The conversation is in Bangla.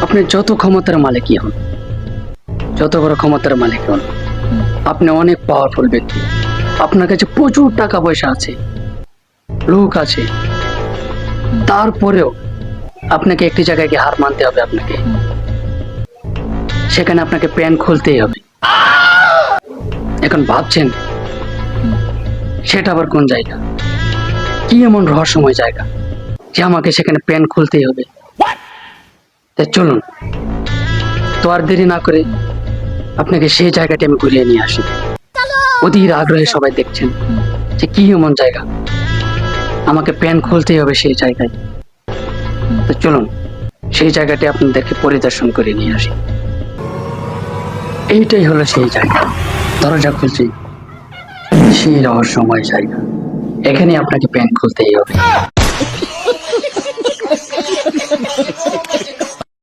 আপনি যত ক্ষমতার মালিকই হন, যত বড় ক্ষমতার মালিক হন, আপনি অনেক পাওয়ারফুল ব্যক্তি, আপনার কাছে প্রচুর টাকা পয়সা আছে, লোক আছে, তারপরেও আপনাকে একটি জায়গায় গিয়ে হার মানতে হবে। আপনাকে সেখানে আপনাকে প্যান খুলতেই হবে। এখন ভাবছেন সেটা আবার কোন জায়গা, কি এমন রহস্যময় জায়গা যে আমাকে সেখানে প্যান খুলতেই হবে? তাই চলুন, তো আর দেরি না করে আপনাকে সেই জায়গাটি আমি ঘুরিয়ে নিয়ে আসি। অধীর আগ্রহে সবাই দেখছেন যে কি এমন জায়গা, আমাকে প্যান খুলতেই হবে সেই জায়গায়। তো চলুন সেই জায়গাটি আপনাদেরকে পরিদর্শন করে নিয়ে আসি। এইটাই হলো সেই জায়গা, দরজা খুলছি, সেই রহস্যময় জায়গা, এখানে আপনাকে প্যান খুলতেই হবে।